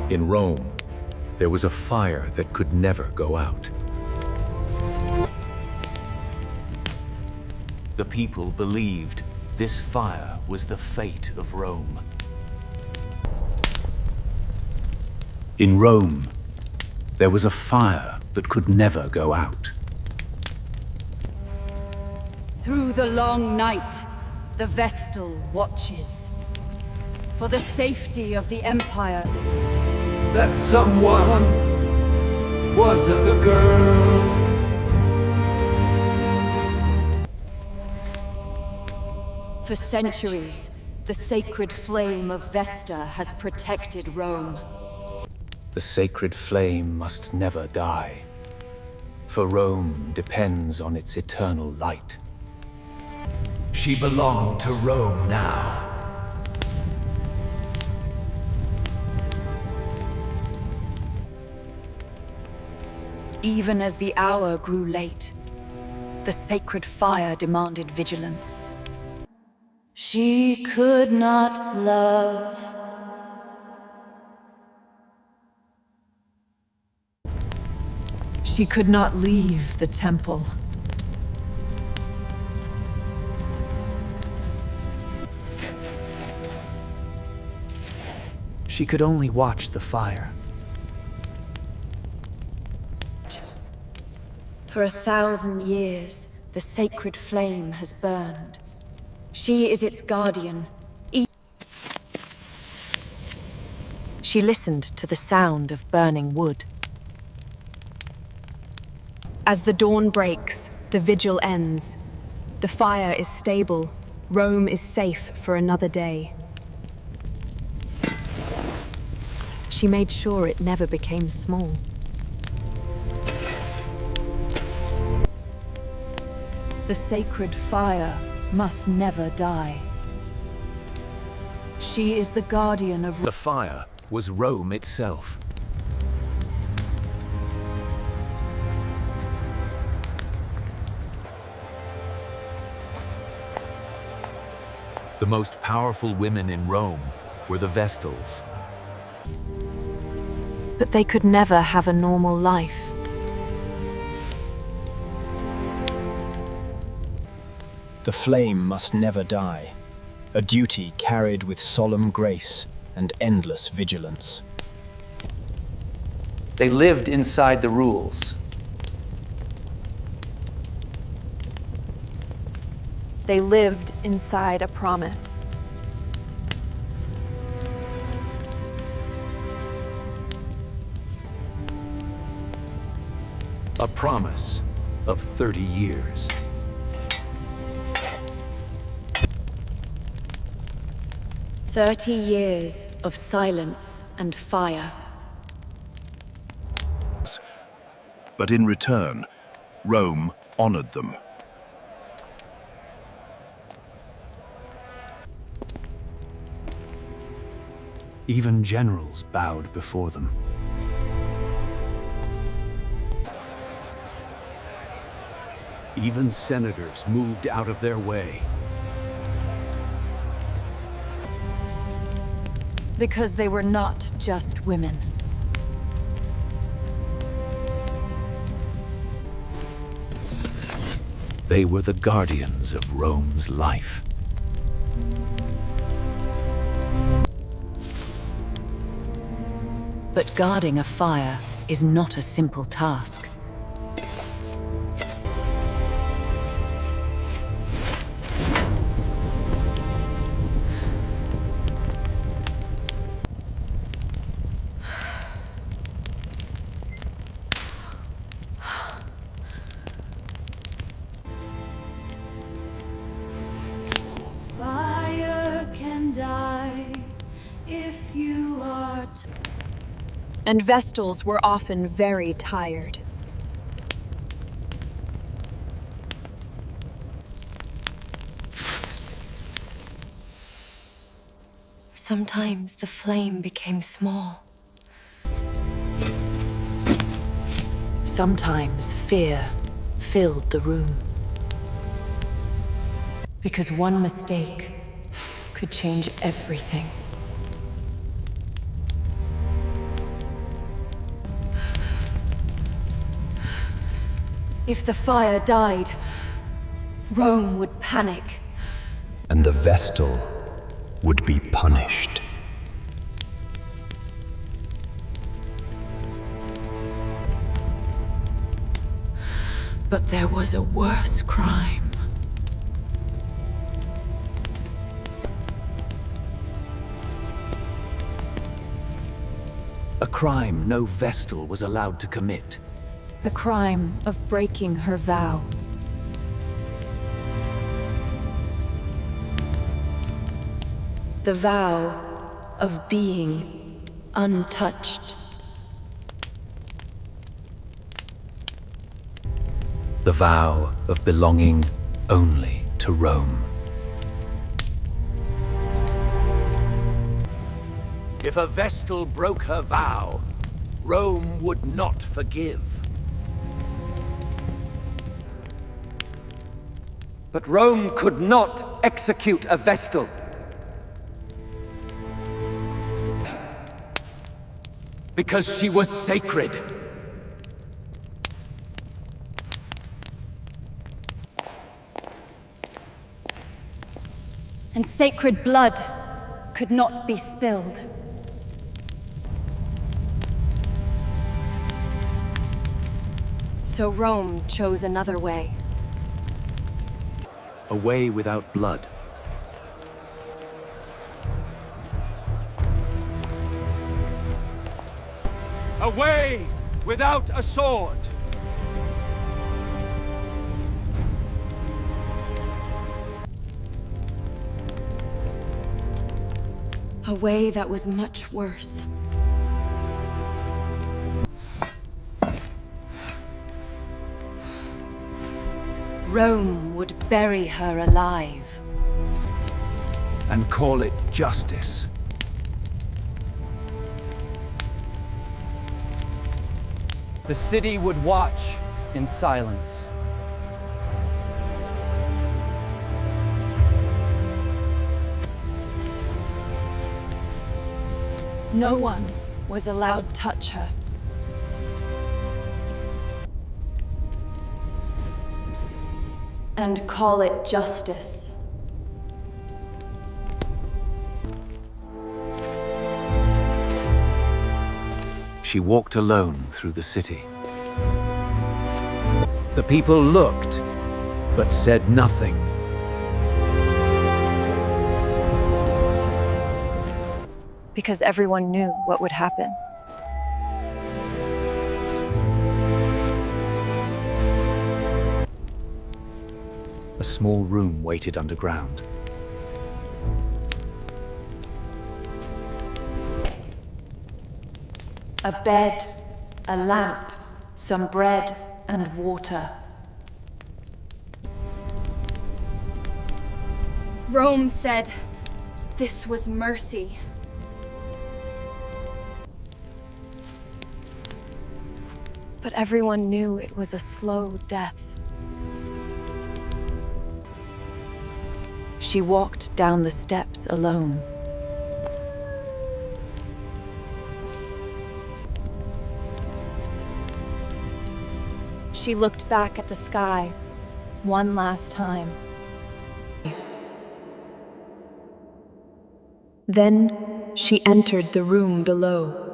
In Rome, there was a fire that could never go out. The people believed this fire was the fate of Rome. In Rome, there was a fire that could never go out. Through the long night, the Vestal watches. For the safety of the Empire. That someone wasn't a girl. For centuries, the sacred flame of Vesta has protected Rome. The sacred flame must never die, for Rome depends on its eternal light. She belonged to Rome now. Even as the hour grew late, the sacred fire demanded vigilance. She could not love. She could not leave the temple. She could only watch the fire. For 1,000 years, the sacred flame has burned. She is its guardian. She listened to the sound of burning wood. As the dawn breaks, the vigil ends. The fire is stable. Rome is safe for another day. She made sure it never became small. The sacred fire must never die. She is the guardian of... The fire was Rome itself. The most powerful women in Rome were the Vestals. But they could never have a normal life. The flame must never die, a duty carried with solemn grace and endless vigilance. They lived inside the rules. They lived inside a promise. A promise of 30 years. "30 years of silence and fire." But in return, Rome honored them. Even generals bowed before them. Even senators moved out of their way. Because they were not just women. They were the guardians of Rome's life. But guarding a fire is not a simple task. Fire can die if you are And Vestals were often very tired. Sometimes the flame became small. Sometimes fear filled the room. Because one mistake could change everything. If the fire died, Rome would panic. And the Vestal would be punished. But there was a worse crime. A crime no Vestal was allowed to commit. The crime of breaking her vow. The vow of being untouched. The vow of belonging only to Rome. If a Vestal broke her vow, Rome would not forgive. But Rome could not execute a Vestal. Because she was sacred. And sacred blood could not be spilled. So Rome chose another way. A way without blood. A way without a sword. A way that was much worse. Rome would bury her alive. And call it justice. The city would watch in silence. No one was allowed to touch her. And call it justice. She walked alone through the city. The people looked, but said nothing. Because everyone knew what would happen. A small room waited underground. A bed, a lamp, some bread and water. Rome said this was mercy. But everyone knew it was a slow death. She walked down the steps alone. She looked back at the sky one last time. Then she entered the room below.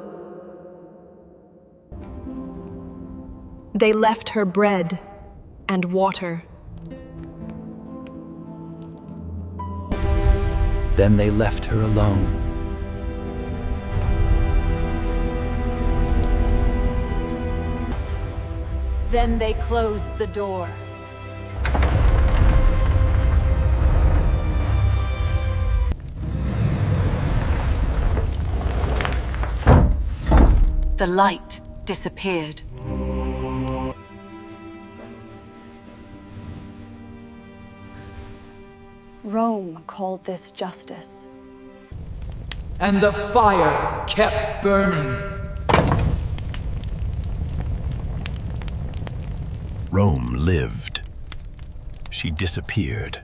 They left her bread and water. Then they left her alone. Then they closed the door. The light disappeared. Rome called this justice. And the fire kept burning. Rome lived. She disappeared.